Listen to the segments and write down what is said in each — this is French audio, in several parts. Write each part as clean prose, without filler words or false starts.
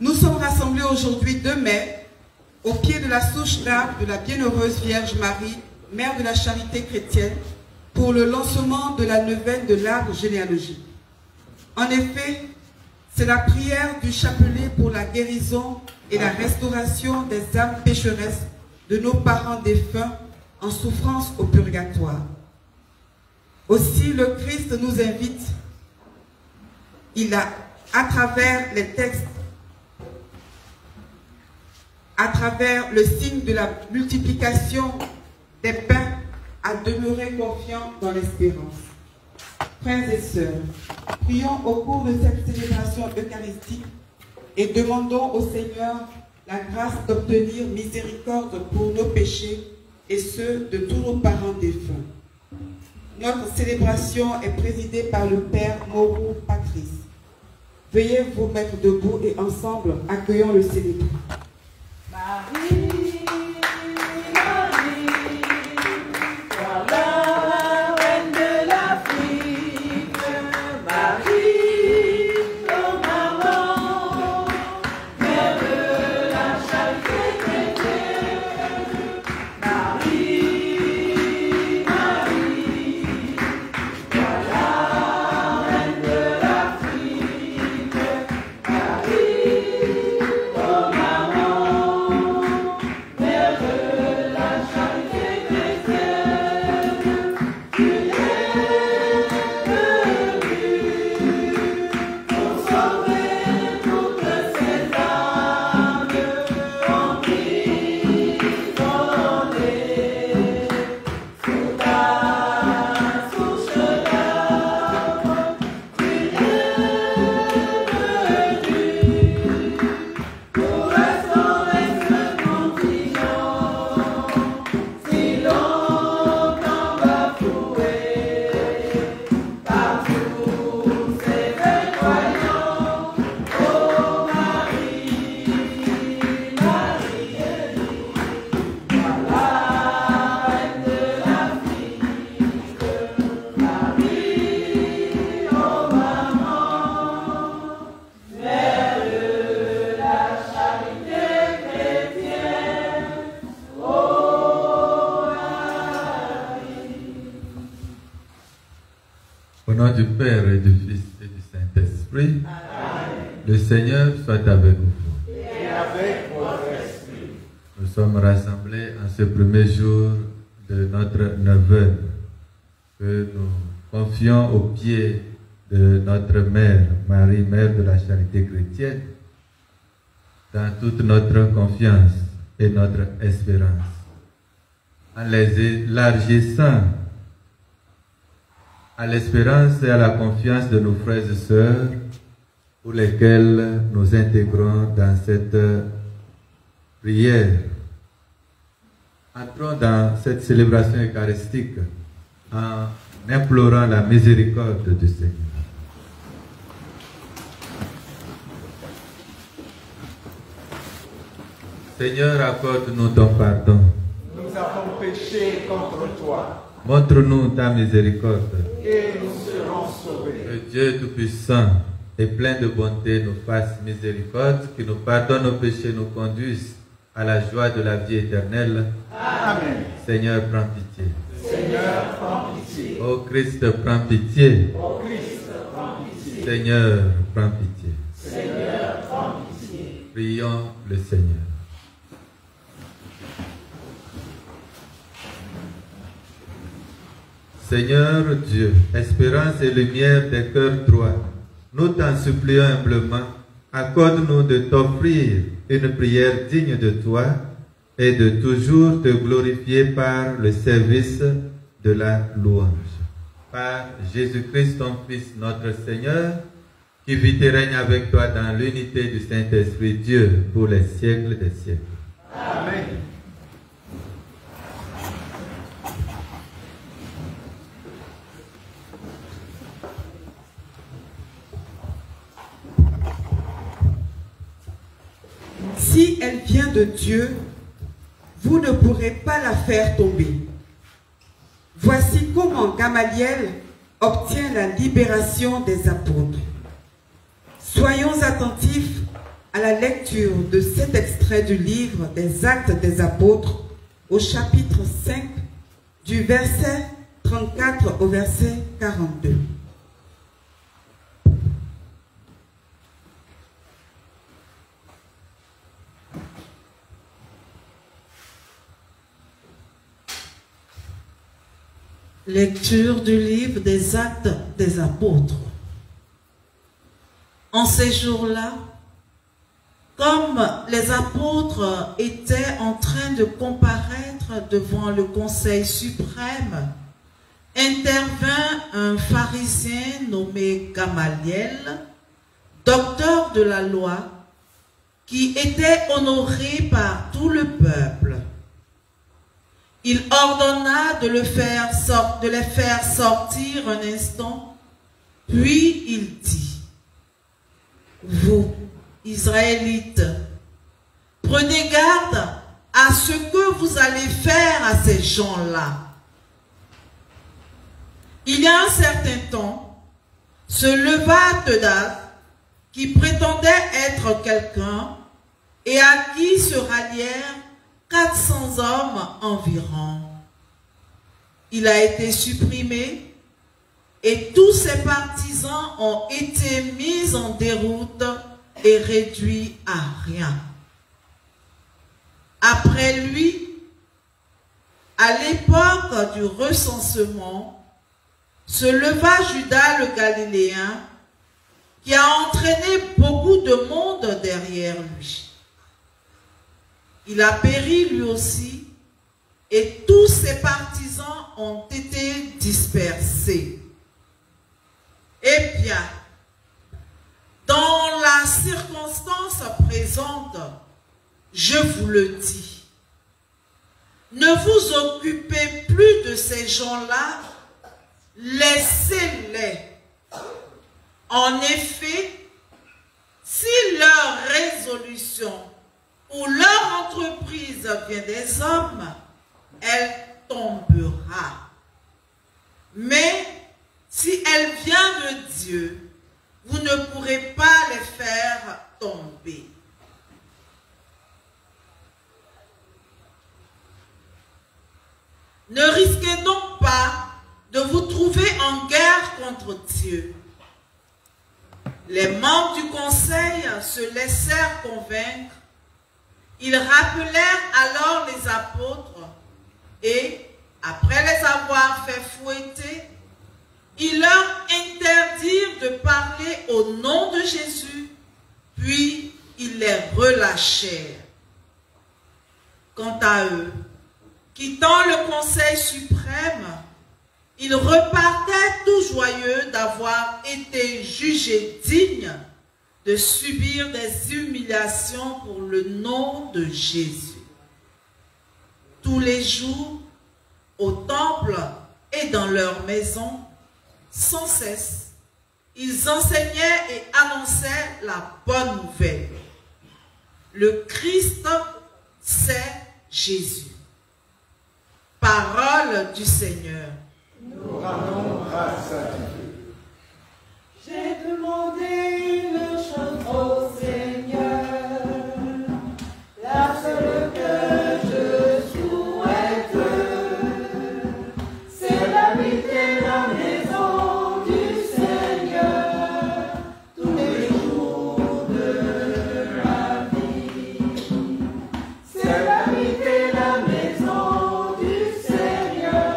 Nous sommes rassemblés aujourd'hui 2 mai au pied de la souche d'arbre de la Bienheureuse Vierge Marie, Mère de la Charité chrétienne, pour le lancement de la neuvaine de l'arbre généalogique. En effet, c'est la prière du chapelet pour la guérison et la restauration des âmes pécheresses de nos parents défunts en souffrance au purgatoire. Aussi, le Christ nous invite, à travers les textes, à travers le signe de la multiplication des pains, à demeurer confiants dans l'espérance. Frères et sœurs, prions au cours de cette célébration eucharistique et demandons au Seigneur la grâce d'obtenir miséricorde pour nos péchés et ceux de tous nos parents défunts. Notre célébration est présidée par le Père Moreau Patrice. Veuillez vous mettre debout et ensemble accueillons le célébrant. Marie, Au nom du Père et du Fils et du Saint-Esprit, le Seigneur soit avec vous. Et avec votre esprit. Nous sommes rassemblés en ce premier jour de notre neuvaine que nous confions aux pieds de notre Mère, Marie, Mère de la Charité chrétienne, dans toute notre confiance et notre espérance, en les élargissant à l'espérance et à la confiance de nos frères et sœurs pour lesquels nous intégrons dans cette prière. Entrons dans cette célébration eucharistique en implorant la miséricorde du Seigneur. Seigneur, accorde-nous ton pardon. Nous avons péché contre toi. Montre-nous ta miséricorde. Et nous serons sauvés. Que Dieu Tout-Puissant et plein de bonté nous fasse miséricorde, qui nous pardonne nos péchés, nous conduise à la joie de la vie éternelle. Amen. Seigneur, prends pitié. Seigneur, prends pitié. Ô Christ, prends pitié. Ô Christ, prends pitié. Seigneur, prends pitié. Seigneur, prends pitié. Prions le Seigneur. Seigneur Dieu, espérance et lumière des cœurs droits, nous t'en supplions humblement, accorde-nous de t'offrir une prière digne de toi et de toujours te glorifier par le service de la louange. Par Jésus-Christ, ton Fils, notre Seigneur, qui vit et règne avec toi dans l'unité du Saint-Esprit, Dieu, pour les siècles des siècles. Amen. Si elle vient de Dieu, vous ne pourrez pas la faire tomber. Voici comment Gamaliel obtient la libération des apôtres. Soyons attentifs à la lecture de cet extrait du livre des Actes des Apôtres au chapitre 5 du verset 34 au verset 42. Lecture du livre des Actes des Apôtres. En ces jours-là, comme les apôtres étaient en train de comparaître devant le Conseil suprême, intervint un pharisien nommé Gamaliel, docteur de la loi, qui était honoré par tout le peuple. Il ordonna de les faire sortir un instant, puis il dit: « Vous, Israélites, prenez garde à ce que vous allez faire à ces gens-là. Il y a un certain temps, se leva Teudas, qui prétendait être quelqu'un, et à qui se rallièrent 400 hommes environ. Il a été supprimé et tous ses partisans ont été mis en déroute et réduits à rien. Après lui, à l'époque du recensement, se leva Judas le Galiléen, qui a entraîné beaucoup de monde derrière lui. Il a péri lui aussi, et tous ses partisans ont été dispersés. Eh bien, dans la circonstance présente, je vous le dis, ne vous occupez plus de ces gens-là, laissez-les. En effet, si leur résolution ou leur entreprise vient des hommes, elle tombera. Mais si elle vient de Dieu, vous ne pourrez pas les faire tomber. Ne risquez donc pas de vous trouver en guerre contre Dieu. Les membres du conseil se laissèrent convaincre. Ils rappelèrent alors les apôtres et, après les avoir fait fouetter, ils leur interdirent de parler au nom de Jésus, puis ils les relâchèrent. Quant à eux, quittant le conseil suprême, ils repartaient tout joyeux d'avoir été jugés dignes de subir des humiliations pour le nom de Jésus. Tous les jours, au temple et dans leur maison, sans cesse, ils enseignaient et annonçaient la bonne nouvelle. Le Christ, c'est Jésus. Parole du Seigneur. Nous rendons grâce à Dieu. J'ai demandé une chose au Seigneur, la seule que je souhaite, c'est d'habiter la maison du Seigneur tous les jours de ma vie. C'est d'habiter la maison du Seigneur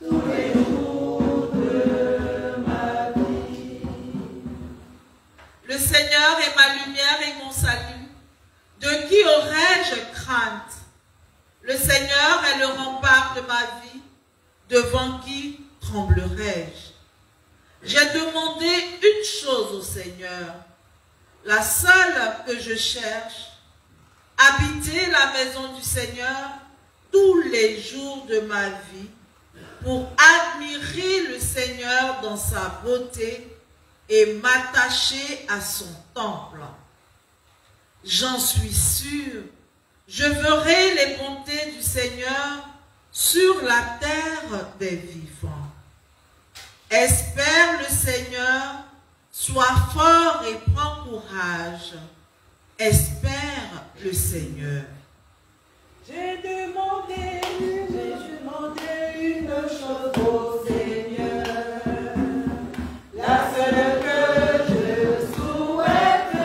tous les jours de ma vie. Le Seigneur est ma lumière et mon salut. De qui aurais-je crainte? Le Seigneur est le rempart de ma vie. Devant qui tremblerai-je? J'ai demandé une chose au Seigneur, la seule que je cherche, habiter la maison du Seigneur tous les jours de ma vie, pour admirer le Seigneur dans sa beauté et m'attacher à son temple. J'en suis sûr, je verrai les bontés du Seigneur sur la terre des vivants. Espère le Seigneur, sois fort et prends courage. espère le Seigneur. J'ai demandé une chose au Seigneur, la seule que je souhaite,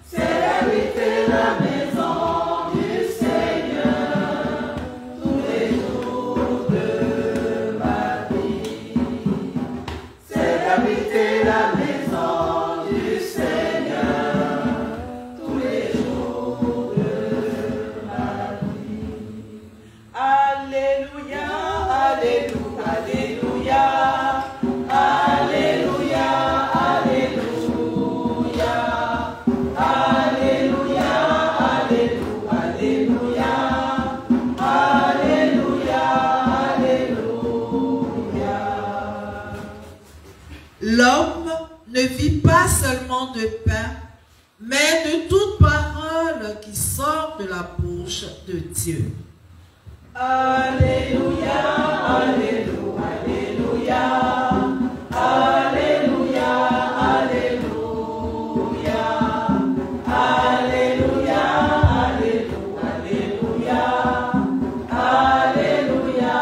c'est d'habiter la maison du Seigneur tous les jours de ma vie. C'est d'habiter la maison du Seigneur tous les jours de ma vie. Alléluia, alléluia, alléluia, alléluia, alléluia, alléluia, alléluia, alléluia, alléluia. L'homme ne vit pas seulement de pain, mais de toute parole qui sort de la bouche de Dieu. Alléluia, alléluia, alléluia, alléluia, alléluia, alléluia, alléluia, alléluia,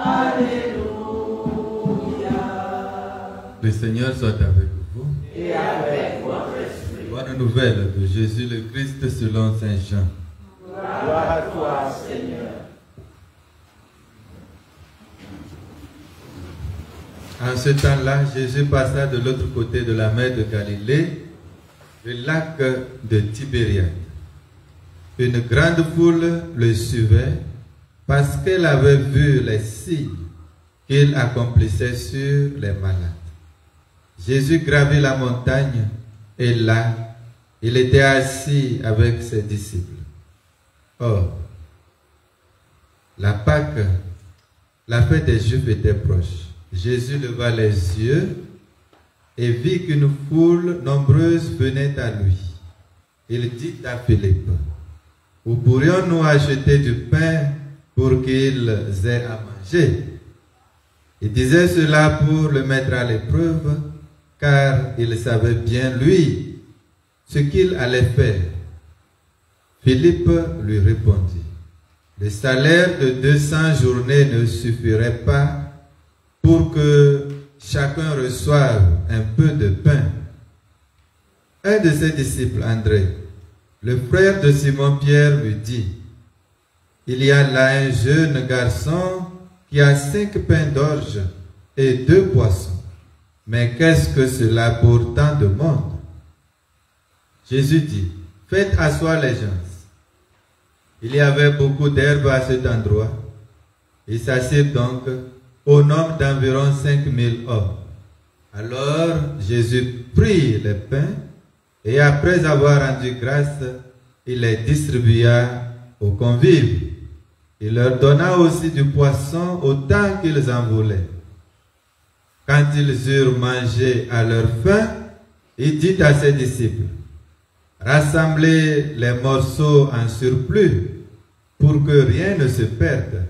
alléluia. Le Seigneur soit avec vous. Et avec votre esprit. Bonne nouvelle de Jésus le Christ selon Saint Jean. Gloire à toi, Seigneur. En ce temps-là, Jésus passa de l'autre côté de la mer de Galilée, le lac de Tibériade. Une grande foule le suivait parce qu'elle avait vu les signes qu'il accomplissait sur les malades. Jésus gravit la montagne et là, il était assis avec ses disciples. Or, la Pâque, la fête des Juifs était proche. Jésus leva les yeux et vit qu'une foule nombreuse venait à lui. Il dit à Philippe, « Où pourrions-nous acheter du pain pour qu'ils aient à manger ?» Il disait cela pour le mettre à l'épreuve, car il savait bien, lui, ce qu'il allait faire. Philippe lui répondit, « Le salaire de 200 journées ne suffirait pas pour que chacun reçoive un peu de pain. » Un de ses disciples, André, le frère de Simon-Pierre, lui dit, « Il y a là un jeune garçon qui a 5 pains d'orge et 2 poissons. Mais qu'est-ce que cela pour tant de monde? » Jésus dit, « Faites asseoir les gens. » Il y avait beaucoup d'herbe à cet endroit. Ils s'assirent donc au nombre d'environ 5000 hommes. Alors Jésus prit les pains et après avoir rendu grâce, il les distribua aux convives. Il leur donna aussi du poisson autant qu'ils en voulaient. Quand ils eurent mangé à leur faim, il dit à ses disciples, « Rassemblez les morceaux en surplus pour que rien ne se perde. »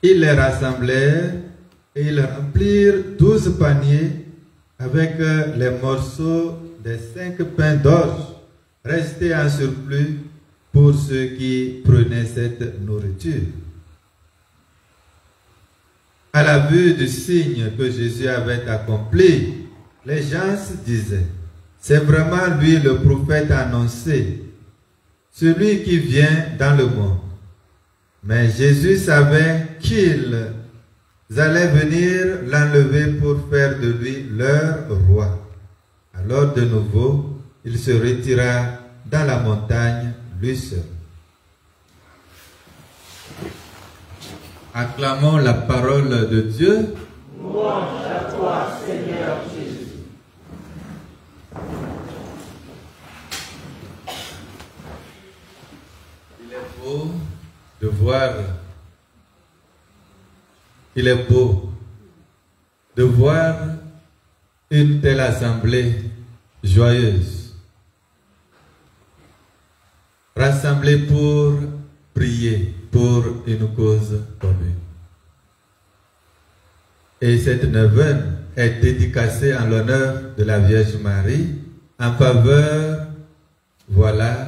Ils les rassemblèrent et ils remplirent 12 paniers avec les morceaux des 5 pains d'orge restés en surplus pour ceux qui prenaient cette nourriture. À la vue du signe que Jésus avait accompli, les gens se disaient, « C'est vraiment lui le prophète annoncé, celui qui vient dans le monde. » Mais Jésus savait qu'ils allaient venir l'enlever pour faire de lui leur roi. Alors de nouveau, il se retira dans la montagne, lui seul. Acclamons la parole de Dieu. Louange à toi, Seigneur Jésus. Il est beau de voir, il est beau de voir une telle assemblée joyeuse, rassemblée pour prier pour une cause commune. Et cette neuvaine est dédicacée en l'honneur de la Vierge Marie en faveur, voilà,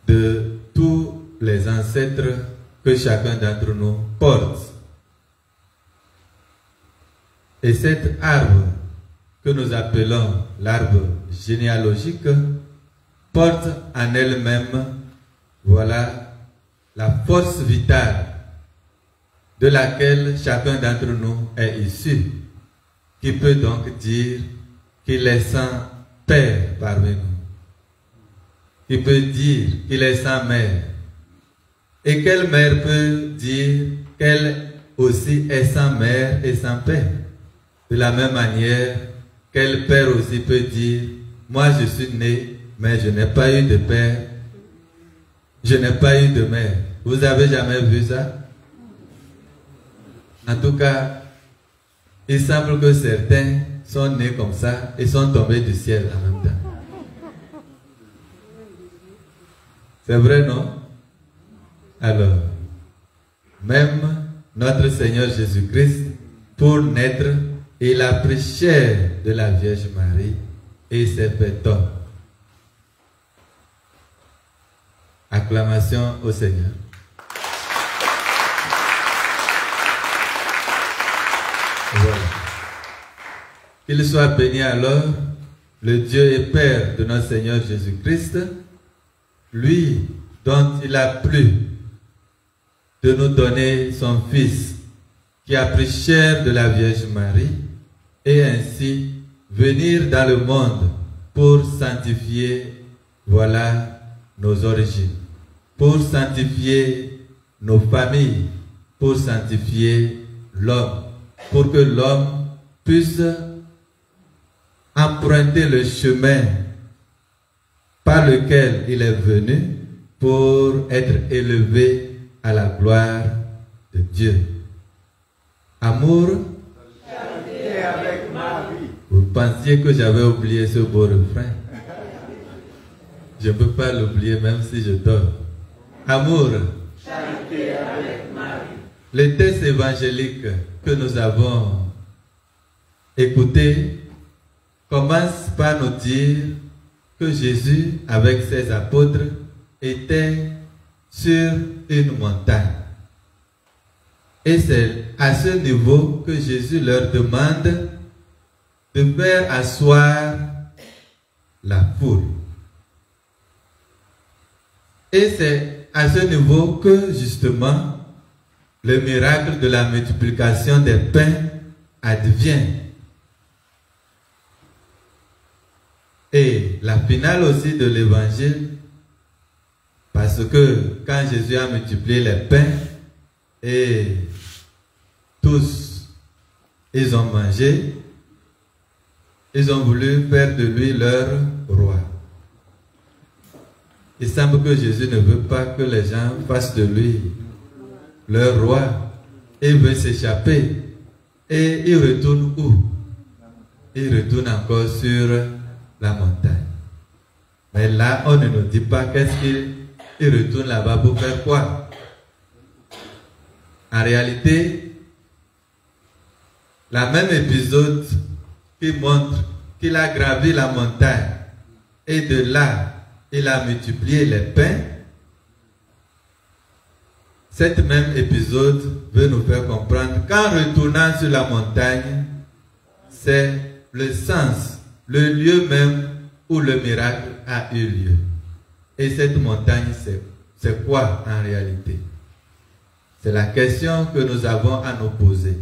de tous les ancêtres que chacun d'entre nous porte. Et cet arbre que nous appelons l'arbre généalogique porte en elle-même, voilà, la force vitale de laquelle chacun d'entre nous est issu, qui peut donc dire qu'il est sans père parmi nous, qui peut dire qu'il est sans mère, et quelle mère peut dire qu'elle aussi est sans mère et sans père. De la même manière, quel père aussi peut dire, moi je suis né, mais je n'ai pas eu de père, je n'ai pas eu de mère. Vous avez jamais vu ça? En tout cas, il semble que certains sont nés comme ça et sont tombés du ciel en même temps. C'est vrai, non? Alors, même notre Seigneur Jésus-Christ, pour naître, il a pris chair de la Vierge Marie et s'est fait homme. Acclamation au Seigneur. Voilà. Qu'il soit béni alors, le Dieu et Père de notre Seigneur Jésus-Christ, lui dont il a plu de nous donner son Fils, qui a pris chair de la Vierge Marie, et ainsi venir dans le monde pour sanctifier, voilà, nos origines, pour sanctifier nos familles, pour sanctifier l'homme, pour que l'homme puisse emprunter le chemin par lequel il est venu pour être élevé à la gloire de Dieu. Amour, Charité avec Marie. vous pensiez que j'avais oublié ce beau refrain? Je ne peux pas l'oublier même si je dors. Amour, Charité avec Marie. les textes évangéliques que nous avons écoutés commencent par nous dire que Jésus, avec ses apôtres, était sur une montagne. Et c'est à ce niveau que Jésus leur demande de faire asseoir la foule. Et c'est à ce niveau que justement le miracle de la multiplication des pains advient. Et la finale aussi de l'évangile, parce que quand Jésus a multiplié les pains et tous ils ont mangé, ils ont voulu faire de lui leur roi. Il semble que Jésus ne veut pas que les gens fassent de lui leur roi. Il veut s'échapper. Et il retourne où? Il retourne encore sur la montagne. Mais là, on ne nous dit pas qu'est-ce qu'il retourne là-bas pour faire quoi. En réalité, la même épisode qui montre qu'il a gravi la montagne et de là, il a multiplié les pains. Cet même épisode veut nous faire comprendre qu'en retournant sur la montagne, c'est le sens, le lieu même où le miracle a eu lieu. Et cette montagne, c'est quoi en réalité? C'est la question que nous avons à nous poser.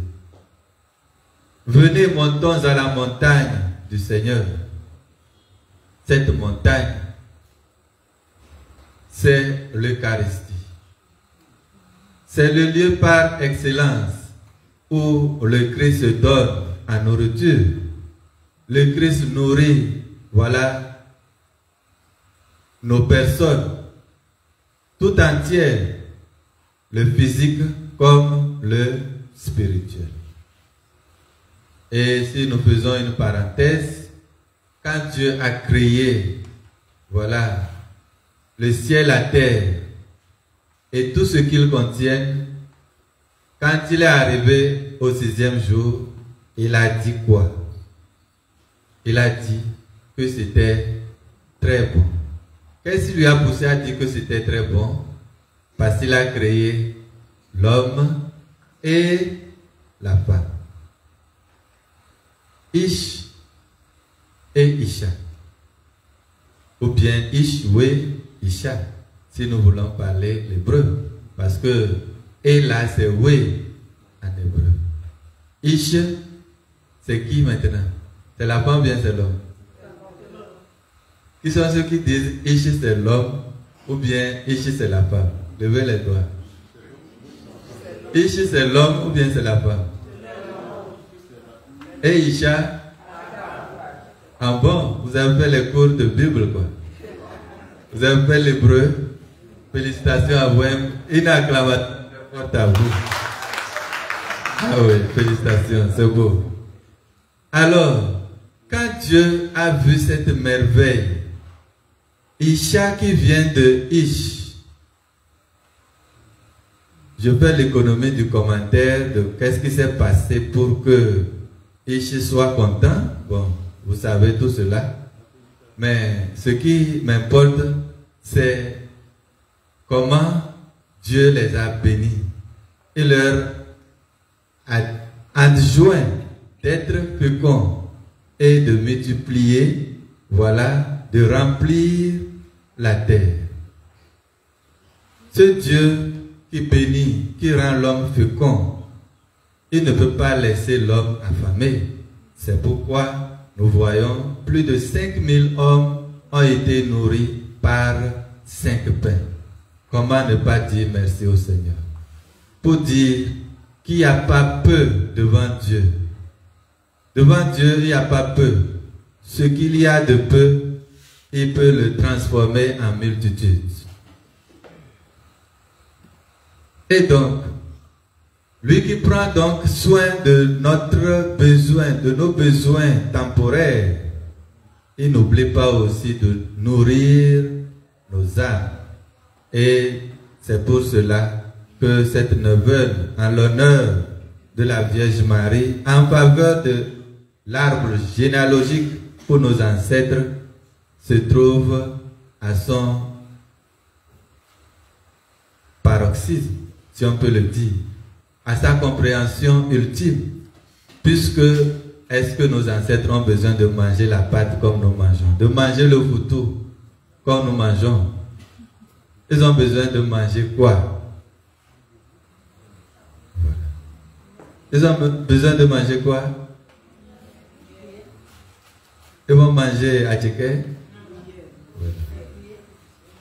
Venez, montons à la montagne du Seigneur. Cette montagne, c'est l'Eucharistie. C'est le lieu par excellence où le Christ se donne en nourriture. Le Christ nourrit, voilà, nos personnes tout entières, le physique comme le spirituel. Et si nous faisons une parenthèse, quand Dieu a créé, voilà, le ciel, la terre et tout ce qu'ils contiennent, quand il est arrivé au 6e jour, il a dit quoi? il a dit que c'était très bon. Qu'est-ce qui lui a poussé à dire que c'était très bon? Parce qu'il a créé l'homme et la femme. Ish et Isha. Ou bien Ish, oui, Isha. Si nous voulons parler l'hébreu. Parce que et là c'est oui en hébreu. Ish, c'est qui maintenant? C'est la femme ou bien c'est l'homme? Qui sont ceux qui disent Ish c'est l'homme ou bien Ish c'est la femme? Levez les doigts. Ish c'est l'homme ou bien c'est la femme? Et Isha? Ah bon, vous avez fait les cours de Bible quoi. Vous avez fait l'hébreu. Félicitations à vous. Une acclamation forte à vous. Ah oui, félicitations, c'est beau. Alors, quand Dieu a vu cette merveille, Isha qui vient de Ish, je fais l'économie du commentaire de qu'est-ce qui s'est passé pour que Ish soit content. Bon, vous savez tout cela. Mais ce qui m'importe, c'est comment Dieu les a bénis. Il leur a adjoint d'être féconds et de multiplier, voilà, de remplir la terre. Ce Dieu qui bénit, qui rend l'homme fécond, il ne peut pas laisser l'homme affamé. C'est pourquoi nous voyons plus de 5000 hommes ont été nourris par 5 pains. Comment ne pas dire merci au Seigneur? Pour dire qu'il n'y a pas peu devant Dieu. Devant Dieu, il n'y a pas peu. Ce qu'il y a de peu, il peut le transformer en multitude. Et donc, lui qui prend donc soin de notre besoin, de nos besoins temporaires, il n'oublie pas aussi de nourrir nos âmes. Et c'est pour cela que cette neuvaine, en l'honneur de la Vierge Marie, en faveur de l'arbre généalogique pour nos ancêtres, se trouve à son paroxysme, si on peut le dire, à sa compréhension ultime, puisque est-ce que nos ancêtres ont besoin de manger la pâte comme nous mangeons, de manger le foutou comme nous mangeons? Ils ont besoin de manger quoi? Voilà. Ils ont besoin de manger quoi? Ils vont manger à Tchéké. Voilà.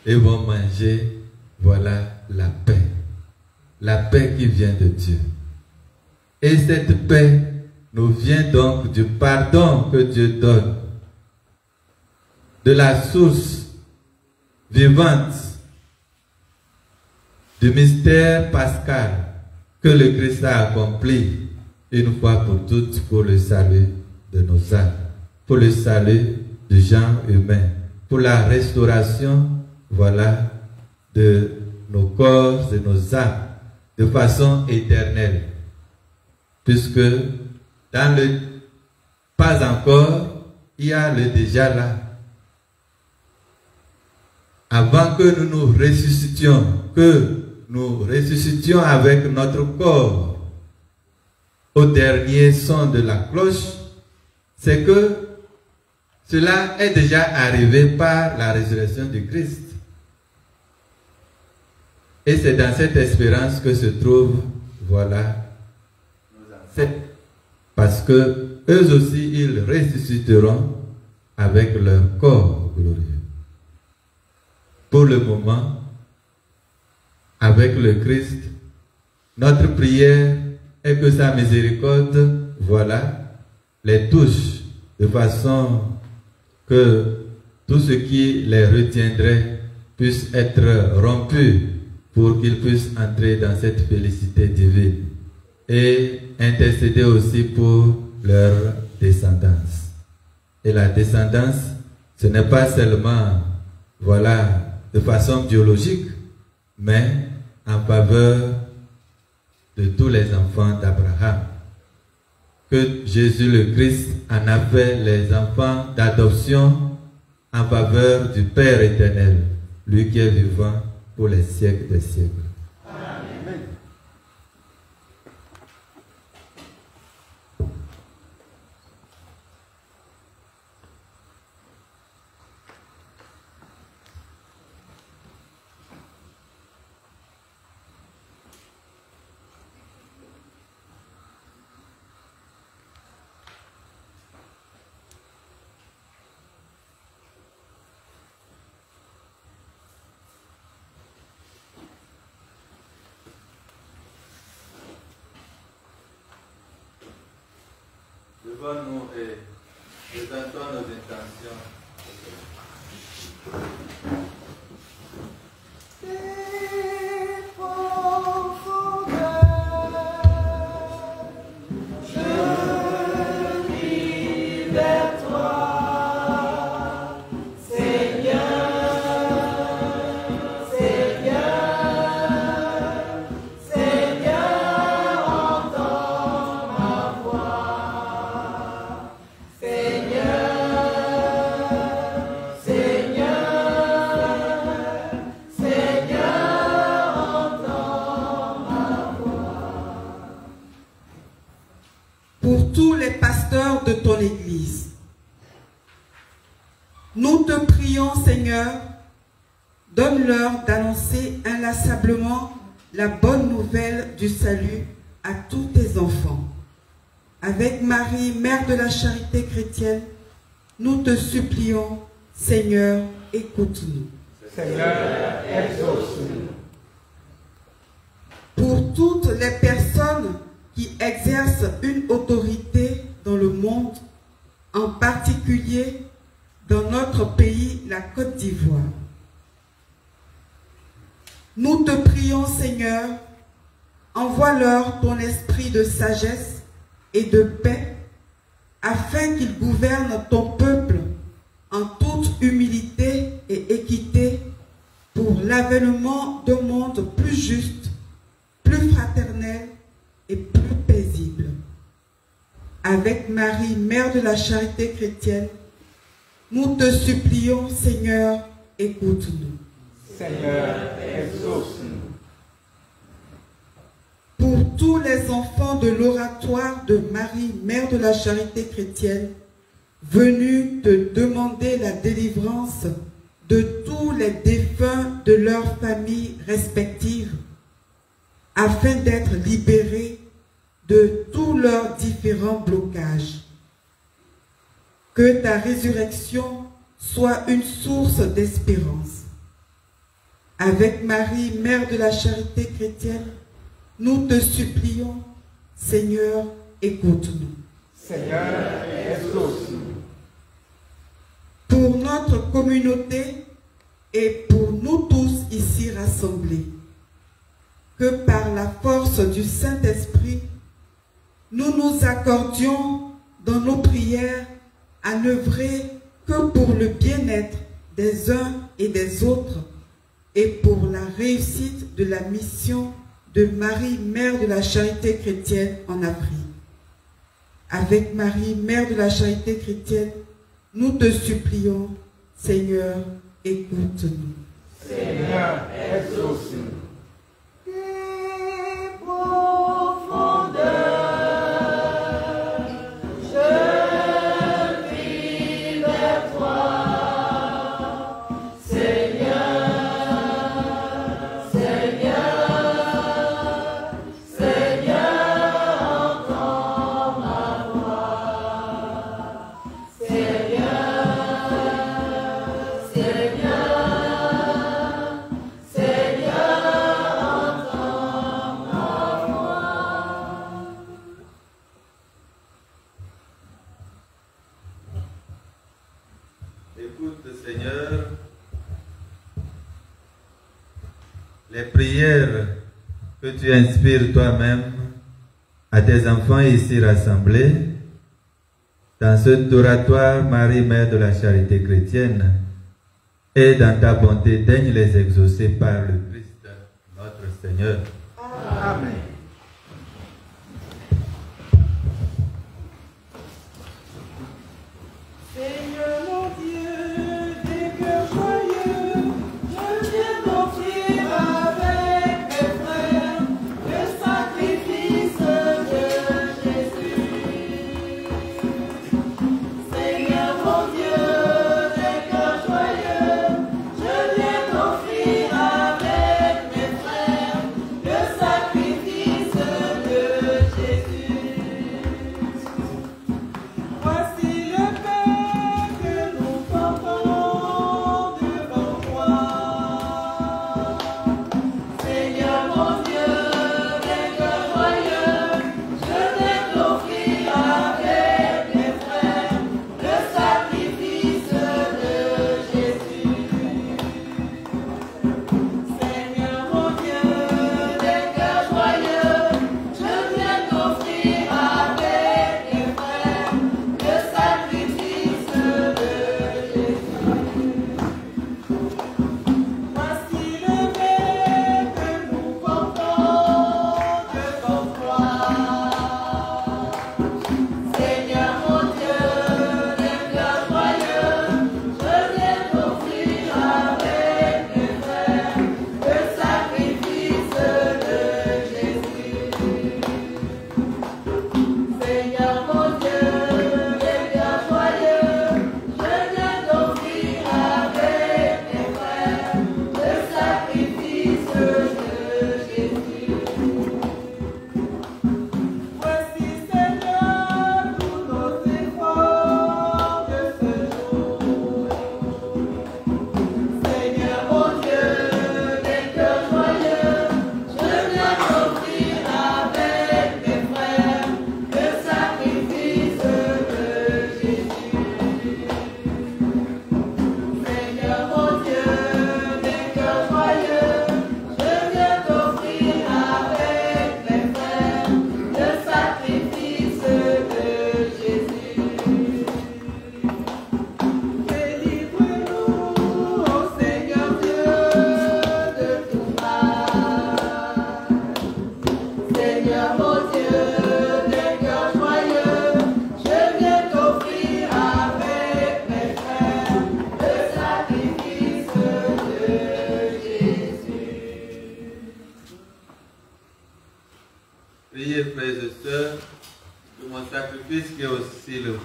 Ils vont manger, voilà, la paix. La paix qui vient de Dieu. Et cette paix nous vient donc du pardon que Dieu donne, de la source vivante, du mystère pascal que le Christ a accompli une fois pour toutes pour le salut de nos âmes, pour le salut du genre humain, pour la restauration, voilà, de nos corps et nos âmes de façon éternelle, puisque dans le pas encore, il y a le déjà là. Avant que nous nous ressuscitions, avec notre corps au dernier son de la cloche, c'est que cela est déjà arrivé par la résurrection du Christ. Et c'est dans cette espérance que se trouve, voilà, parce que eux aussi, ils ressusciteront avec leur corps glorieux. Pour le moment, avec le Christ, notre prière est que sa miséricorde, voilà, les touche de façon que tout ce qui les retiendrait puisse être rompu pour qu'ils puissent entrer dans cette félicité divine et intercéder aussi pour leur descendance. Et la descendance, ce n'est pas seulement, voilà, de façon biologique, mais en faveur de tous les enfants d'Abraham, que Jésus le Christ en a fait les enfants d'adoption en faveur du Père éternel, lui qui est vivant pour les siècles des siècles. Amen. Devant-nous et présentons nos intentions. Pour tous les pasteurs de ton Église, nous te prions, Seigneur, donne-leur d'annoncer inlassablement la bonne nouvelle du salut à tous tes enfants. Avec Marie, Mère de la Charité chrétienne, nous te supplions, Seigneur, écoute-nous. Seigneur, exauce-nous. Pour toutes les personnes qui exercent une autorité dans le monde, en particulier dans notre pays, la Côte d'Ivoire. Nous te prions, Seigneur, envoie-leur ton esprit de sagesse et de paix, afin qu'ils gouvernent ton peuple en toute humilité et équité pour l'avènement d'un monde plus juste, plus fraternel et plus paisible. Avec Marie, Mère de la Charité chrétienne, nous te supplions, Seigneur, écoute-nous. Seigneur, exauce-nous. Pour tous les enfants de l'oratoire de Marie, Mère de la Charité chrétienne, venus te demander la délivrance de tous les défunts de leurs familles respectives, afin d'être libérés de tous leurs différents blocages. Que ta résurrection soit une source d'espérance. Avec Marie, Mère de la Charité chrétienne, nous te supplions, Seigneur, écoute-nous. Seigneur, exauce-nous. Pour notre communauté et pour nous tous ici rassemblés, que par la force du Saint-Esprit, nous nous accordions dans nos prières à n'œuvrer que pour le bien-être des uns et des autres et pour la réussite de la mission de Marie, Mère de la Charité chrétienne en Afrique. Avec Marie, Mère de la Charité chrétienne, nous te supplions, Seigneur, écoute-nous. Seigneur, exauce-nous. Écoute, Seigneur, les prières que tu inspires toi-même à tes enfants ici rassemblés dans cet oratoire Marie, Mère de la Charité chrétienne, et dans ta bonté, daigne les exaucer par le Christ, notre Seigneur. Amen.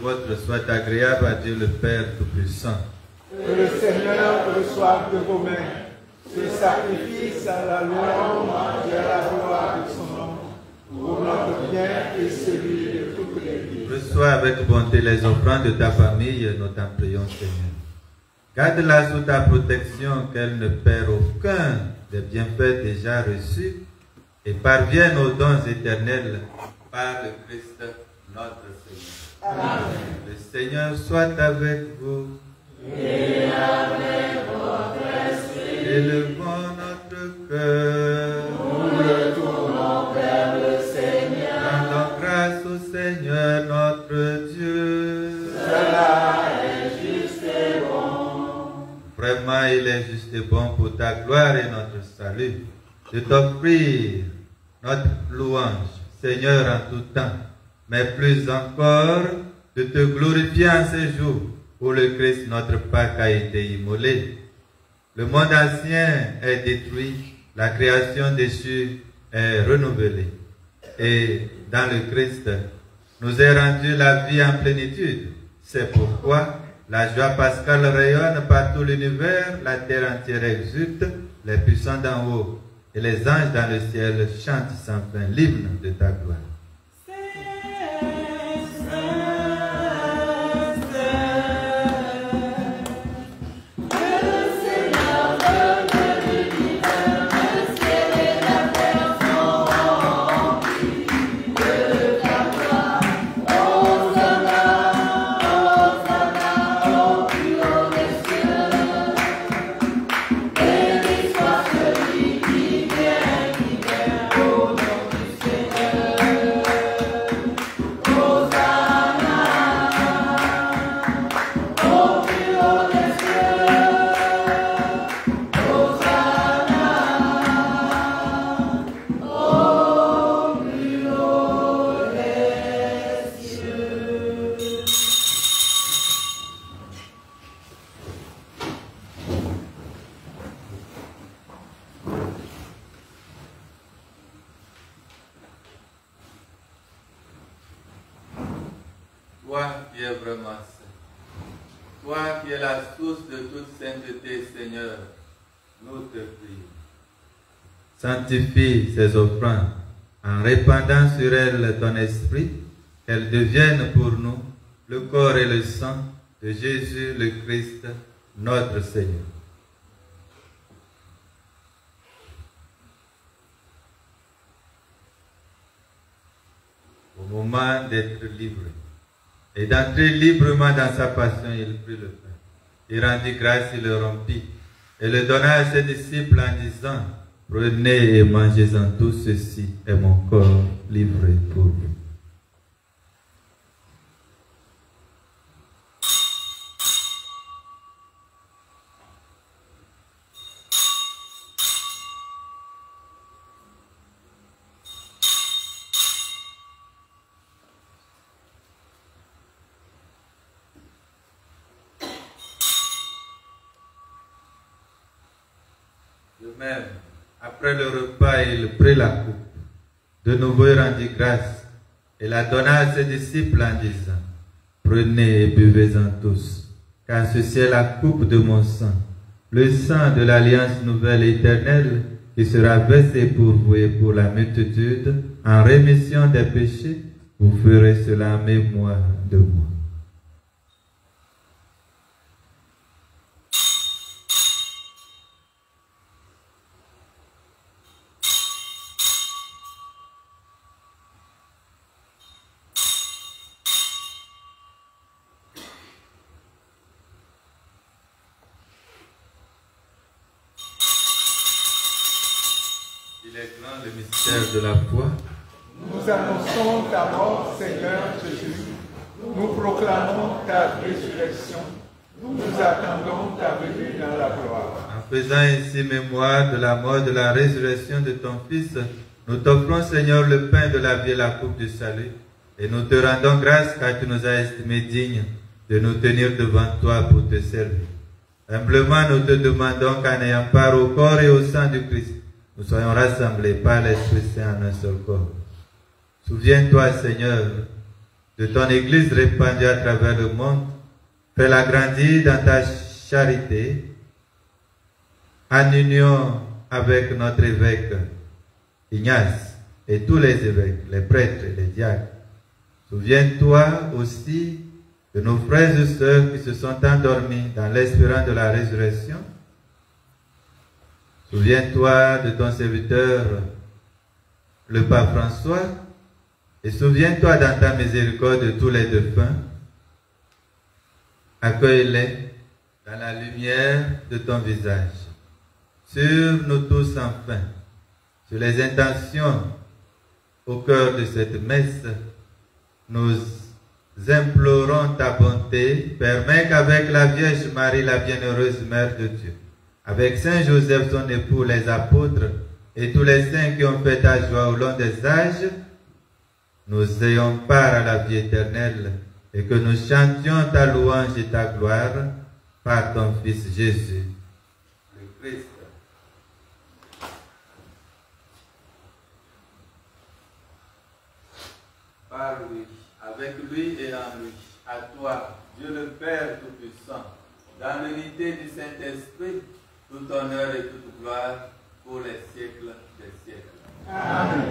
vôtre soit agréable à Dieu le Père Tout-Puissant. Que le Seigneur reçoive de vos mains ce sacrifice à la louange et à la gloire de son nom, pour notre bien et celui de toute l'Église. Reçois avec bonté les offrandes de ta famille, nous t'en prions, Seigneur. Garde-la sous ta protection, qu'elle ne perd aucun des bienfaits déjà reçus et parvienne aux dons éternels par le Christ notre Seigneur. Amen. Le Seigneur soit avec vous. Et avec votre esprit. Élevons notre cœur. Nous le tournons vers le Seigneur. Rendons grâce au Seigneur notre Dieu. Cela est juste et bon. Vraiment, il est juste et bon pour ta gloire et notre salut de t'offrir notre louange, Seigneur, en tout temps, mais plus encore de te glorifier en ces jours où le Christ, notre Pâque, a été immolé. Le monde ancien est détruit, la création déchue est renouvelée. Et dans le Christ, nous est rendu la vie en plénitude. C'est pourquoi la joie pascale rayonne par tout l'univers, la terre entière exulte, les puissants d'en haut et les anges dans le ciel chantent sans fin l'hymne de ta gloire. Toi qui es vraiment saint, toi qui es la source de toute sainteté, Seigneur, nous te prions. Sanctifie ces offrandes en répandant sur elles ton esprit, qu'elles deviennent pour nous le corps et le sang de Jésus le Christ, notre Seigneur. Au moment d'être livré et d'entrer librement dans sa passion, il prit le pain. Il rendit grâce, il le rompit et le donna à ses disciples en disant: prenez et mangez-en tous, ceci est mon corps livré pour vous. Même après le repas, il prit la coupe. De nouveau, il rendit grâce et la donna à ses disciples en disant: prenez et buvez-en tous, car ceci est la coupe de mon sang, le sang de l'alliance nouvelle et éternelle, qui sera versé pour vous et pour la multitude en rémission des péchés. Vous ferez cela en mémoire de moi. Il est grand le mystère de la foi. Nous annonçons ta mort, Seigneur Jésus. Nous proclamons ta résurrection. Nous attendons ta venue dans la gloire. En faisant ainsi mémoire de la mort et de la résurrection de ton Fils, nous t'offrons, Seigneur, le pain de la vie et la coupe du salut. Et nous te rendons grâce car tu nous as estimés dignes de nous tenir devant toi pour te servir. Humblement, nous te demandons qu'en ayant part au corps et au sang du Christ, nous soyons rassemblés par l'Esprit Saint en un seul corps. Souviens-toi, Seigneur, de ton Église répandue à travers le monde, fais-la grandir dans ta charité, en union avec notre évêque Ignace et tous les évêques, les prêtres et les diacres. Souviens-toi aussi de nos frères et sœurs qui se sont endormis dans l'espérance de la résurrection. Souviens-toi de ton serviteur, le pape François, et souviens-toi dans ta miséricorde de tous les défunts. Accueille-les dans la lumière de ton visage. Sur nous tous enfin, sur les intentions au cœur de cette messe, nous implorons ta bonté. Permets qu'avec la Vierge Marie, la bienheureuse Mère de Dieu, avec Saint Joseph, son époux, les apôtres et tous les saints qui ont fait ta joie au long des âges, nous ayons part à la vie éternelle et que nous chantions ta louange et ta gloire par ton Fils Jésus, le Christ. Par lui, avec lui et en lui, à toi, Dieu le Père Tout-Puissant, dans l'unité du Saint-Esprit, tout honneur et toute gloire pour les siècles des siècles. Amen.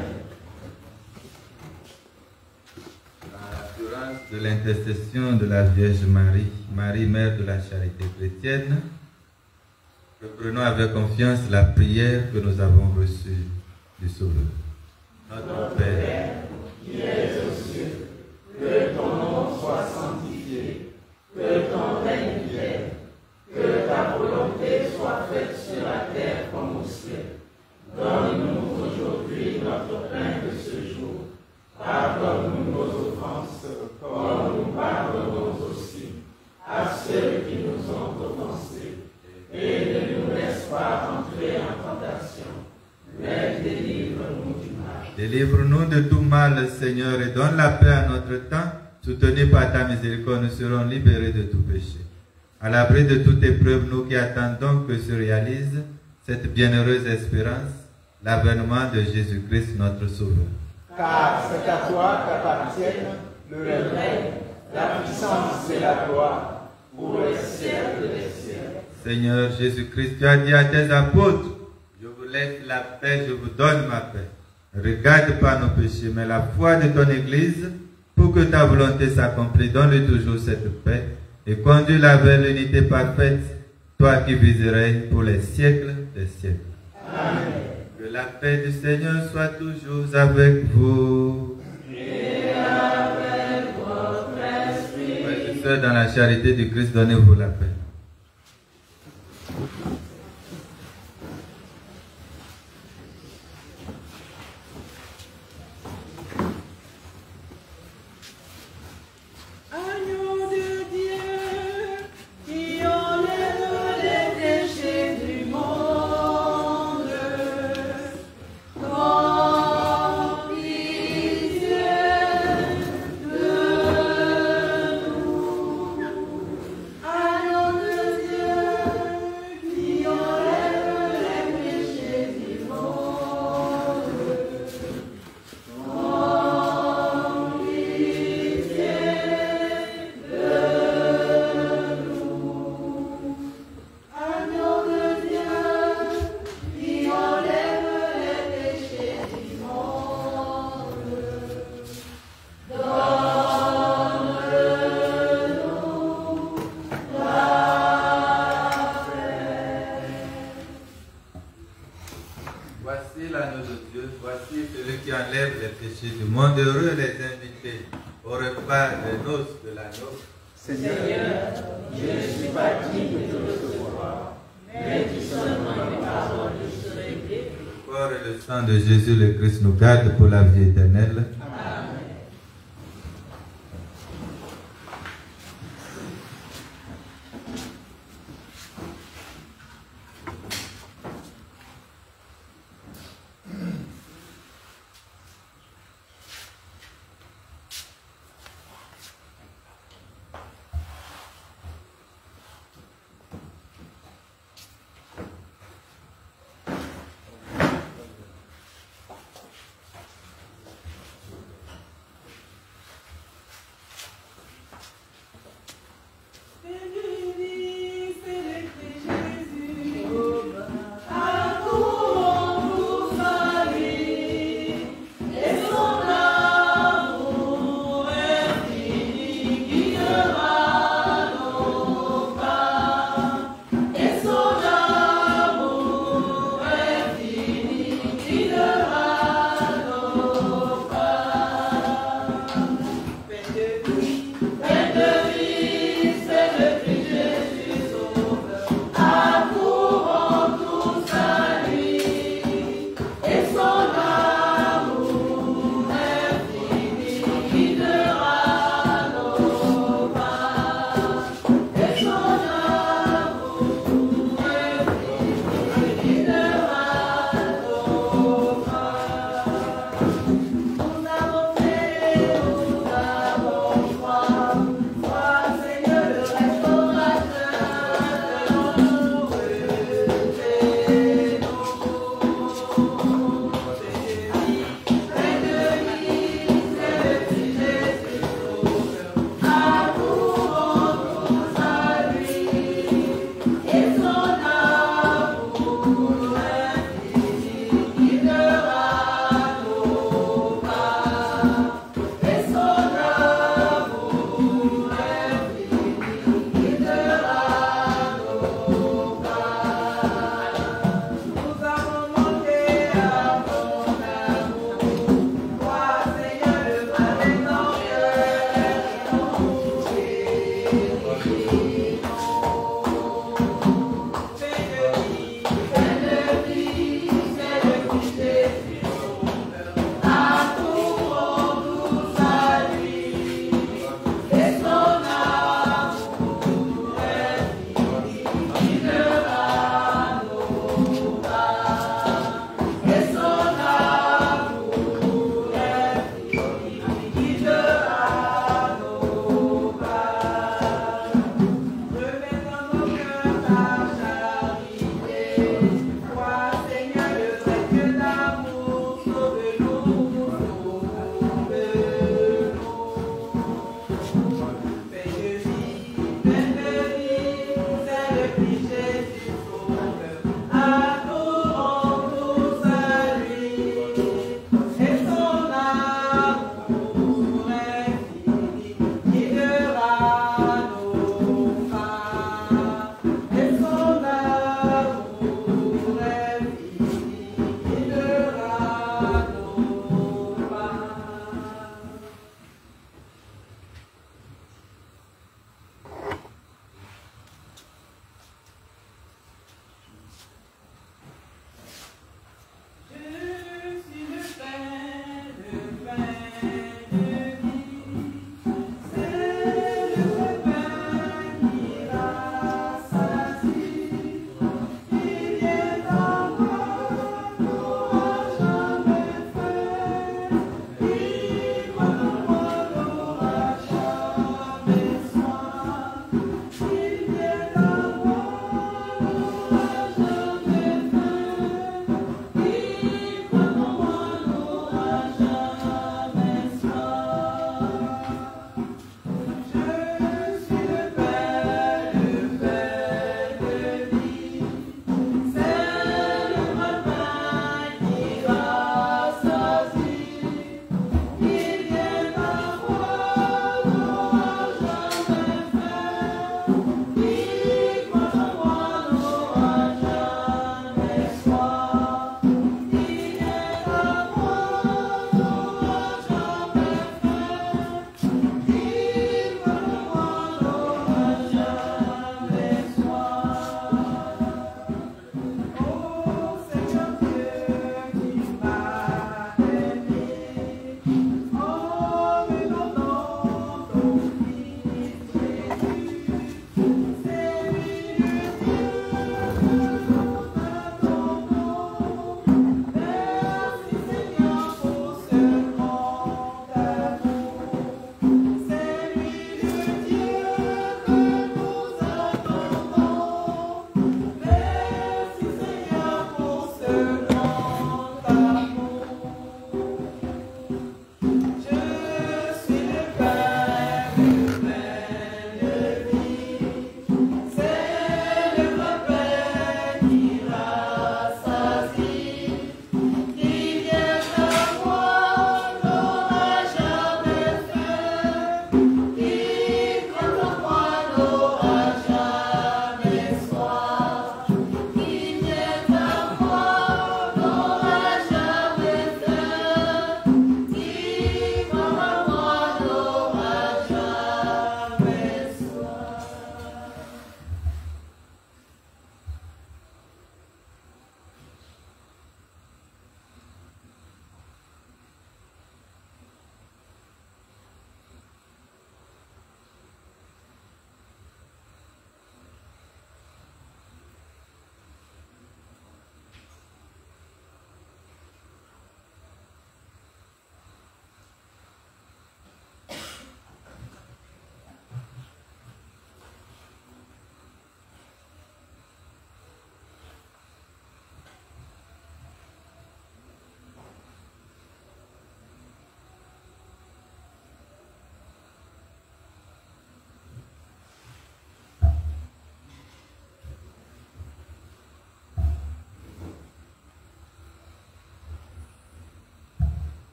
Dans l'assurance de l'intercession de la Vierge Marie, Marie, Mère de la charité chrétienne, reprenons avec confiance la prière que nous avons reçue du Sauveur. Notre Père, qui es aux cieux, que ton nom soit sanctifié, que ton règne vienne, que ta volonté soit faite sur la terre comme au ciel. Donne-nous aujourd'hui notre pain de ce jour. Pardonne-nous nos offenses, comme nous pardonnons aussi à ceux qui nous ont offensés. Et ne nous laisse pas entrer en tentation, mais délivre-nous du mal. Délivre-nous de tout mal, Seigneur, et donne la paix à notre temps. Soutenus par ta miséricorde, nous serons libérés de tout péché. À l'abri de toute épreuve, nous qui attendons que se réalise cette bienheureuse espérance, l'avènement de Jésus-Christ, notre Sauveur. Car c'est à toi qu'appartiennent le règne, la puissance et la gloire pour les siècles des siècles. Seigneur Jésus-Christ, tu as dit à tes apôtres, je vous laisse la paix, je vous donne ma paix. Ne regarde pas nos péchés, mais la foi de ton Église, pour que ta volonté s'accomplisse. Donne-lui toujours cette paix et conduis-la vers l'unité parfaite, toi qui viserais pour les siècles des siècles. Amen. Que la paix du Seigneur soit toujours avec vous. Et avec votre esprit. Frères et sœurs, dans la charité du Christ, donnez-vous la paix. Du monde heureux les invités au repas des noces de l'agneau. Seigneur, je ne suis pas digne de te recevoir, mais dis seulement une parole et je serai guéri. Le corps et le sang de Jésus le Christ nous gardent pour la vie éternelle. Amen.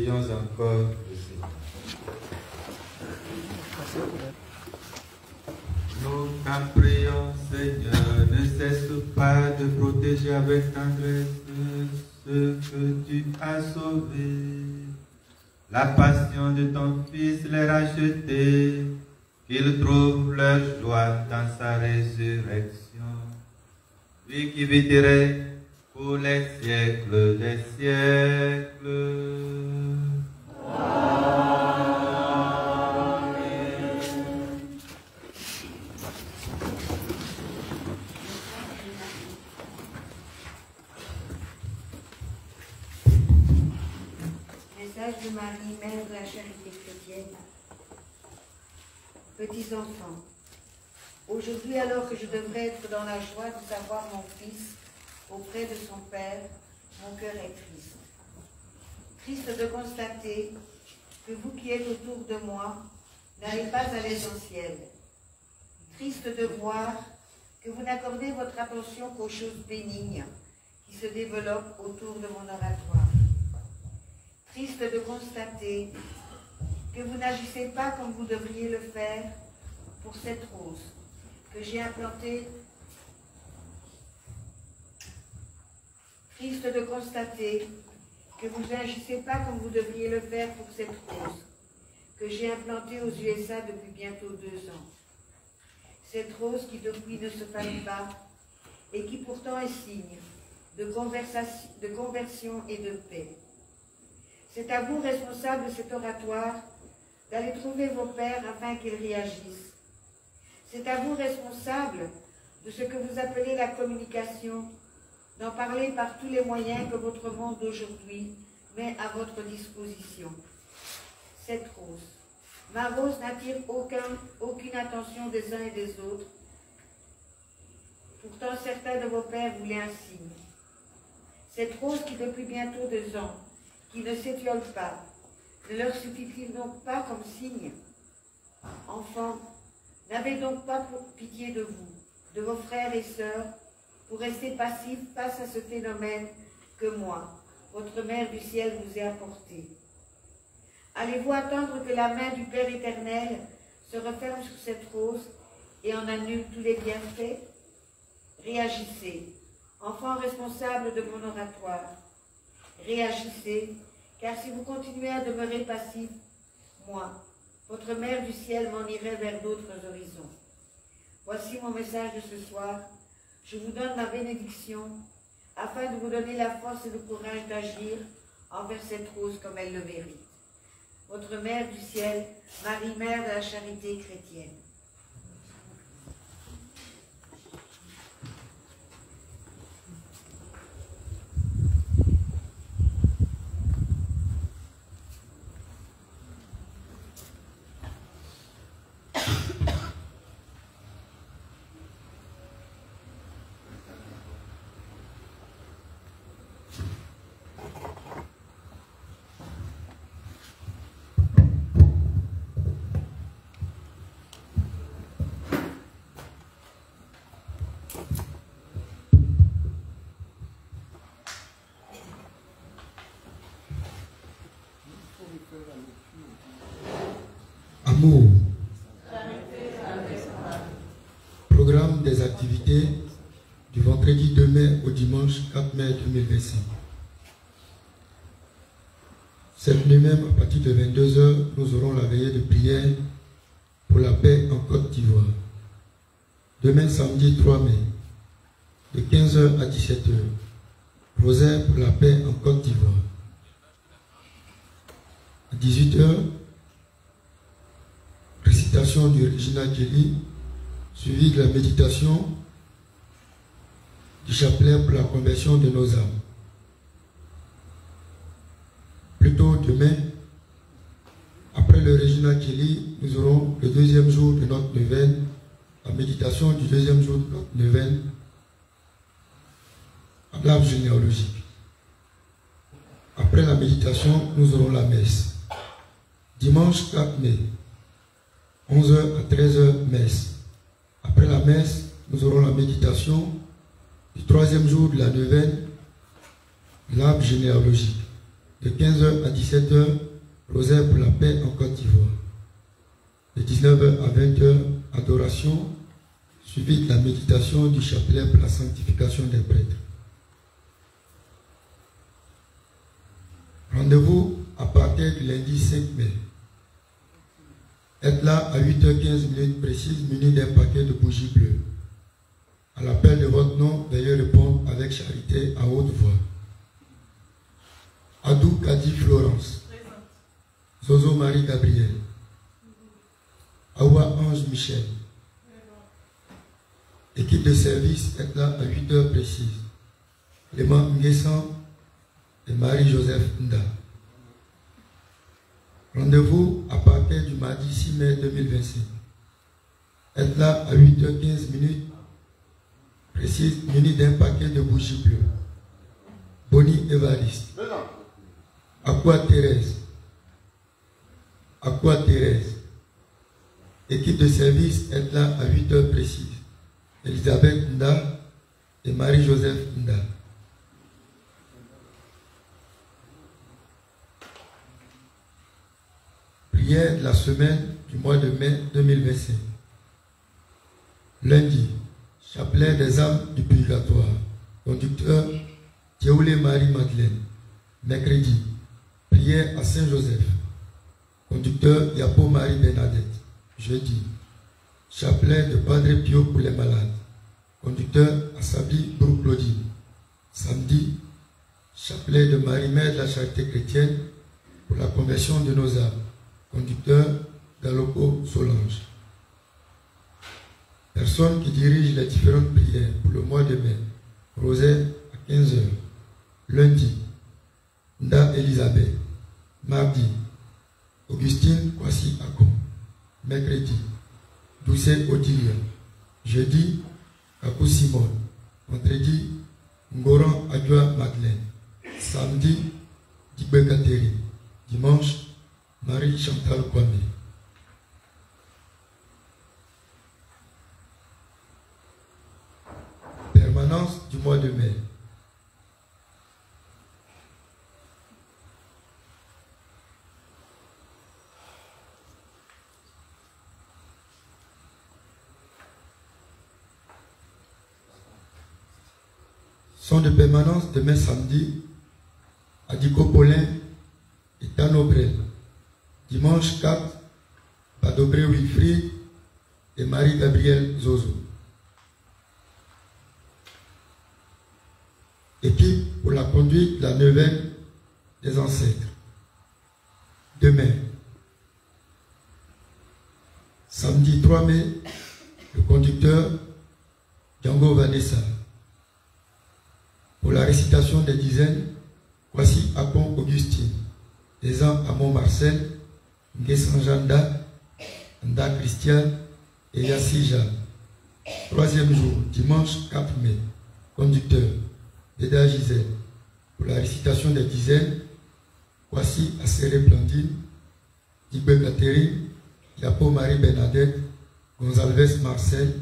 Prions encore le Seigneur. Nous t'en prions, Seigneur, ne cesse pas de protéger avec tendresse ceux que tu as sauvés. La passion de ton Fils les rachetés, qu'ils trouvent leur joie dans sa résurrection. Lui qui vivrait pour les siècles des siècles. Message de Marie, mère de la charité chrétienne. Petits enfants, aujourd'hui alors que je devrais être dans la joie de savoir mon Fils auprès de son Père, mon cœur est triste. Triste de constater que vous qui êtes autour de moi n'allez pas à l'essentiel. Triste de voir que vous n'accordez votre attention qu'aux choses bénignes qui se développent autour de mon oratoire. Triste de constater que vous n'agissez pas comme vous devriez le faire pour cette rose que j'ai implantée. Triste de constater que vous n'agissez pas comme vous devriez le faire pour cette rose que j'ai implantée aux USA depuis bientôt 2 ans. Cette rose qui depuis ne se fane pas et qui pourtant est signe de conversion et de paix. C'est à vous, responsables de cet oratoire, d'aller trouver vos pères afin qu'ils réagissent. C'est à vous, responsables de ce que vous appelez la communication, d'en parler par tous les moyens que votre monde d'aujourd'hui met à votre disposition. Cette rose, ma rose n'attire aucune attention des uns et des autres. Pourtant, certains de vos pères voulaient un signe. Cette rose qui, depuis bientôt 2 ans, qui ne s'étiole pas, ne leur suffit-il donc pas comme signe? Enfants, n'avez donc pas pitié de vous, de vos frères et sœurs, pour rester passifs face à ce phénomène que moi, votre Mère du ciel, vous ai apporté. Allez-vous attendre que la main du Père éternel se referme sur cette rose et en annule tous les bienfaits? Réagissez, enfants responsables de mon oratoire. Réagissez, car si vous continuez à demeurer passifs, moi, votre Mère du ciel, m'en irai vers d'autres horizons. Voici mon message de ce soir. Je vous donne ma bénédiction, afin de vous donner la force et le courage d'agir envers cette rose comme elle le mérite. Votre Mère du ciel, Marie, mère de la charité chrétienne. Amour. Programme des activités du vendredi 2 mai au dimanche 4 mai 2025. Cette nuit même, à partir de 22 h, nous aurons la veillée de prière pour la paix en Côte d'Ivoire. Demain, samedi 3 mai, de 15 h à 17 h, rosaire pour la paix en Côte d'Ivoire. À 18 h, récitation du Regina Kelly, suivie de la méditation du chapelet pour la conversion de nos âmes. Plus tôt demain, après le Regina Kelly, nous aurons le 2e jour de notre neuvaine, la méditation du 2e jour de notre neuvaine, à l'arbre généalogique. Après la méditation, nous aurons la messe. Dimanche 4 mai, 11 h à 13 h, messe. Après la messe, nous aurons la méditation du 3e jour de la neuvaine, l'arbre généalogique. De 15h à 17h, rosaire pour la paix en Côte d'Ivoire. De 19h à 20h, adoration, suivi de la méditation du chapelet pour la sanctification des prêtres. Rendez-vous à partir du lundi 5 mai. Être là à 8h15 précises, muni d'un paquet de bougies bleues. À l'appel de votre nom, veuillez répondre avec charité à haute voix. Adou Kadi Florence. Zozo Marie Gabriel. Awa Ange Michel. Équipe de service est là à 8h précises. Clément Nguessan et Marie-Joseph Nda. Rendez-vous à partir du mardi 6 mai 2025. Être là à 8h15 précise, muni d'un paquet de bougies bleues. Bonnie Evariste. Aqua Thérèse. Aqua Thérèse. Équipe de service est là à 8h précises. Elisabeth Nda et Marie-Joseph Nda. Prière de la semaine du mois de mai 2025. Lundi, chapelet des âmes du purgatoire. Conducteur, Théoulé Marie-Madeleine. Mercredi, prière à Saint-Joseph. Conducteur, Yapo Marie-Bernadette. Jeudi, chapelet de Padre Pio pour les malades. Conducteur, Assabi Brou-Claudine. Samedi, chapelet de Marie-Mère de la Charité chrétienne pour la conversion de nos âmes. Conducteur, Galoko Solange. Personne qui dirige les différentes prières pour le mois de mai. Rosaire à 15h. Lundi, Nda Elisabeth. Mardi, Augustine Kwasi Akon. Mercredi, Doucet Odilia. Jeudi, Kakou Simone. Vendredi, Ngoran Adjoa Madeleine. Samedi, Dibé Catherine. Dimanche, Marie Chantal Kwame. Permanence du mois de mai. Sont de permanence demain samedi à Diko Paulin et Tanobrel. Dimanche 4, Padobré Wilfried et Marie-Gabrielle Zozo. Équipe pour la conduite de la neuvaine des ancêtres. Demain, samedi 3 mai, le conducteur Django Vanessa. Pour la récitation des dizaines, voici Akon Augustine, des ans à Mont-Marcel, Nguessan Janda, Nda Christiane et Yassi Jeanne. Troisième jour, dimanche 4 mai, conducteur, Béda Gisèle. Pour la récitation des dizaines, voici Asséré Blandine, Dibé Catherine, Yapo Marie Bernadette, Gonzalves Marcel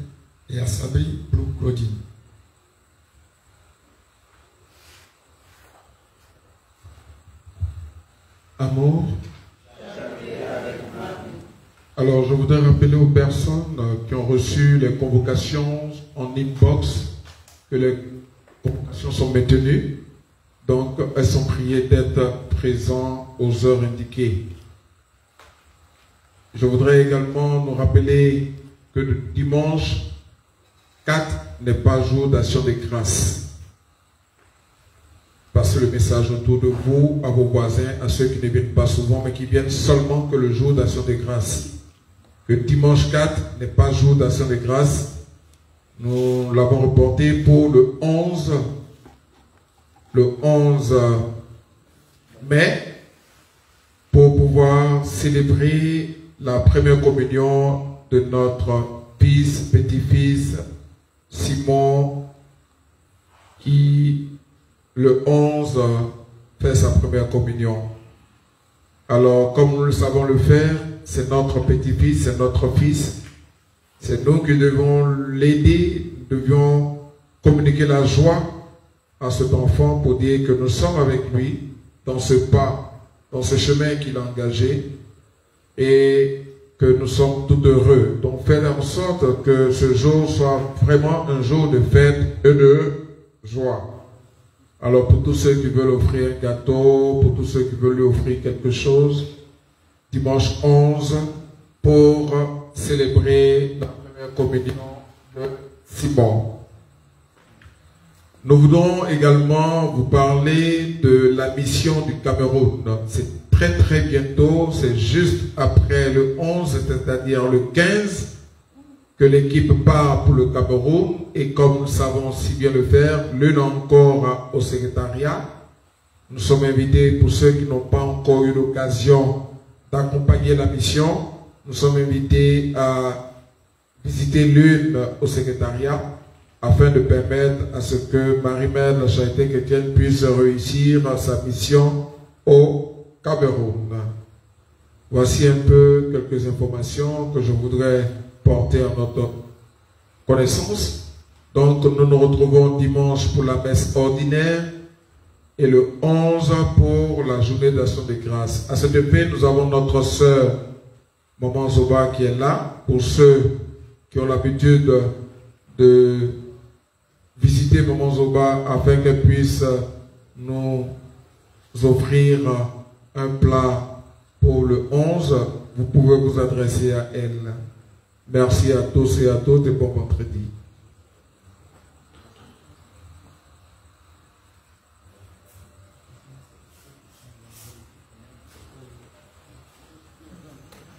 et Assabri Blou Claudine. Amour. Alors, je voudrais rappeler aux personnes qui ont reçu les convocations en inbox que les convocations sont maintenues. Donc, elles sont priées d'être présentes aux heures indiquées. Je voudrais également nous rappeler que le dimanche 4 n'est pas jour d'action de grâce. Passez le message autour de vous, à vos voisins, à ceux qui ne viennent pas souvent, mais qui viennent seulement que le jour d'action de grâce. Le dimanche 4 n'est pas jour d'action de grâce. Nous l'avons reporté pour le 11 mai, pour pouvoir célébrer la première communion de notre fils, petit-fils, Simon, qui le 11 fait sa première communion. Alors, comme nous le savons le faire, c'est notre petit-fils, c'est notre fils. C'est nous qui devons l'aider, devions communiquer la joie à cet enfant pour dire que nous sommes avec lui dans ce pas, dans ce chemin qu'il a engagé, et que nous sommes tout heureux. Donc faites en sorte que ce jour soit vraiment un jour de fête et de joie. Alors pour tous ceux qui veulent offrir un gâteau, pour tous ceux qui veulent lui offrir quelque chose, dimanche 11, pour célébrer la première communion de Simon. Nous voulons également vous parler de la mission du Cameroun. C'est très bientôt, c'est juste après le 11, c'est-à-dire le 15, que l'équipe part pour le Cameroun. Et comme nous savons si bien le faire, l'une encore au secrétariat. Nous sommes invités, pour ceux qui n'ont pas encore eu l'occasion d'accompagner la mission, nous sommes invités à visiter l'une au secrétariat, afin de permettre à ce que Marie-Mère de la Charité Chrétienne puisse réussir sa mission au Cameroun. Voici un peu quelques informations que je voudrais porter à notre connaissance. Donc nous nous retrouvons dimanche pour la messe ordinaire et le 11 pour la journée d'action de grâce. À cet effet, nous avons notre sœur Maman Zoba qui est là, pour ceux qui ont l'habitude de visiter Maman Zoba afin qu'elle puisse nous offrir un plat pour le 11. Vous pouvez vous adresser à elle. Merci à tous et à toutes et bon vendredi.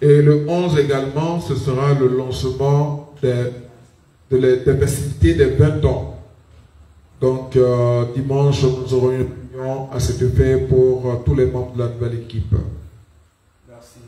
Et le 11 également, ce sera le lancement des festivités des 20 ans. Donc, dimanche, nous aurons une réunion à cet effet pour tous les membres de la nouvelle équipe. Merci.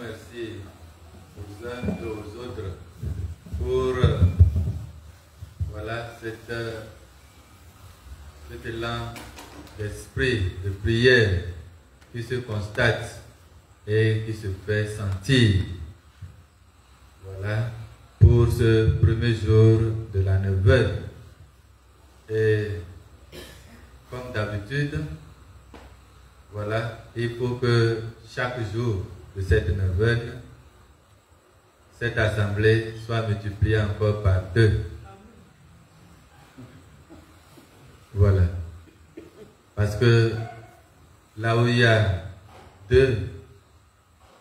Merci aux uns et aux autres pour voilà, cet élan d'esprit, de prière qui se constate et qui se fait sentir. Voilà, pour ce premier jour de la neuvaine. Et comme d'habitude, voilà, il faut que chaque jour de cette neuvaine, cette assemblée soit multipliée encore par 2. Voilà. Parce que là où il y a 2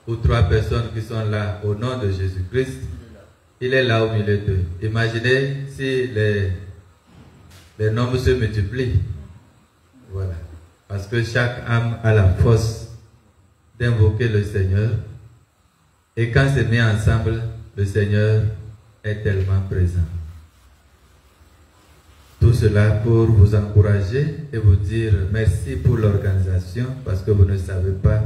ou 3 personnes qui sont là au nom de Jésus-Christ, il est là au milieu d'eux. Imaginez si les nombres se multiplient. Voilà. Parce que chaque âme a la force d'invoquer le Seigneur. Et quand c'est mis ensemble, le Seigneur est tellement présent. Tout cela pour vous encourager et vous dire merci pour l'organisation, parce que vous ne savez pas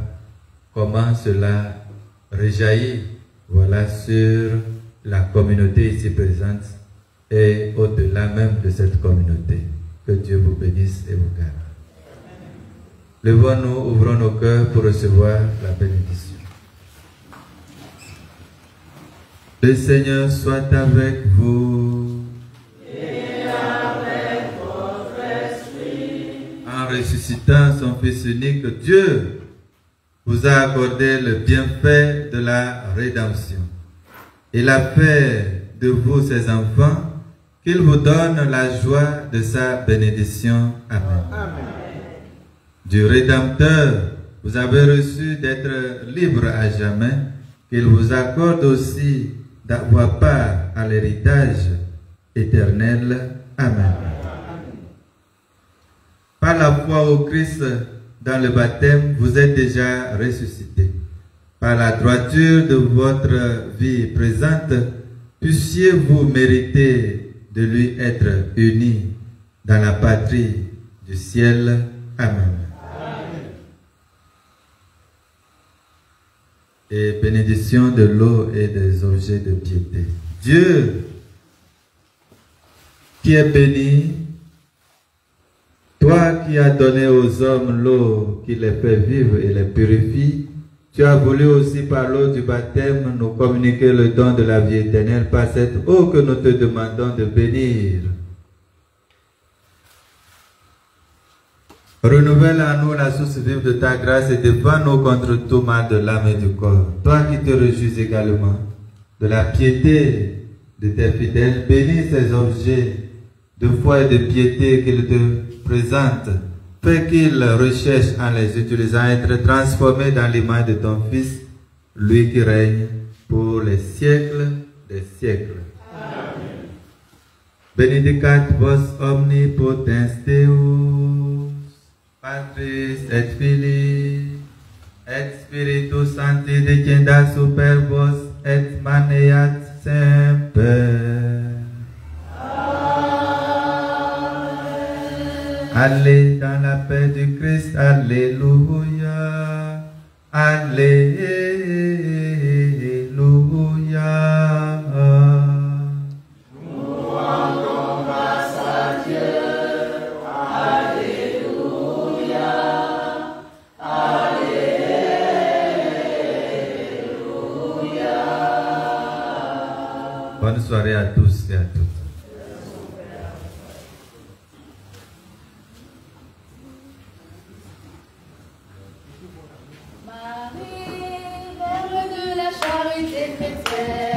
comment cela rejaillit, voilà, sur la communauté ici présente et au-delà même de cette communauté. Que Dieu vous bénisse et vous garde. Levons-nous, ouvrons nos cœurs pour recevoir la bénédiction. Le Seigneur soit avec vous. Et avec votre esprit. En ressuscitant son Fils unique, Dieu vous a accordé le bienfait de la rédemption. Il a fait de vous, ses enfants, qu'il vous donne la joie de sa bénédiction. Amen. Amen. Du Rédempteur, vous avez reçu d'être libre à jamais, qu'il vous accorde aussi d'avoir part à l'héritage éternel. Amen. Par la foi au Christ, dans le baptême, vous êtes déjà ressuscité. Par la droiture de votre vie présente, puissiez-vous mériter de lui être unis dans la patrie du ciel. Amen. Et bénédiction de l'eau et des objets de piété. Dieu qui est béni, toi qui as donné aux hommes l'eau qui les fait vivre et les purifie, tu as voulu aussi par l'eau du baptême nous communiquer le don de la vie éternelle par cette eau que nous te demandons de bénir. Renouvelle à nous la source vive de ta grâce et défends-nous contre tout mal de l'âme et du corps. Toi qui te réjouis également de la piété de tes fidèles, bénis ces objets de foi et de piété qu'ils te présentent. Fais qu'ils recherchent en les utilisant à être transformés dans l'image de ton Fils, lui qui règne pour les siècles des siècles. Amen. Benedicat vos omnipotens Deus, Patris et Filii, et Spiritus Sancti, descendat super vos et maneat semper. Allez dans la paix du Christ, alléluia, alléluia. Nous rendons grâce à Dieu, alléluia, alléluia. Bonne soirée à tous et à toutes. Verbe de la charité chrétienne.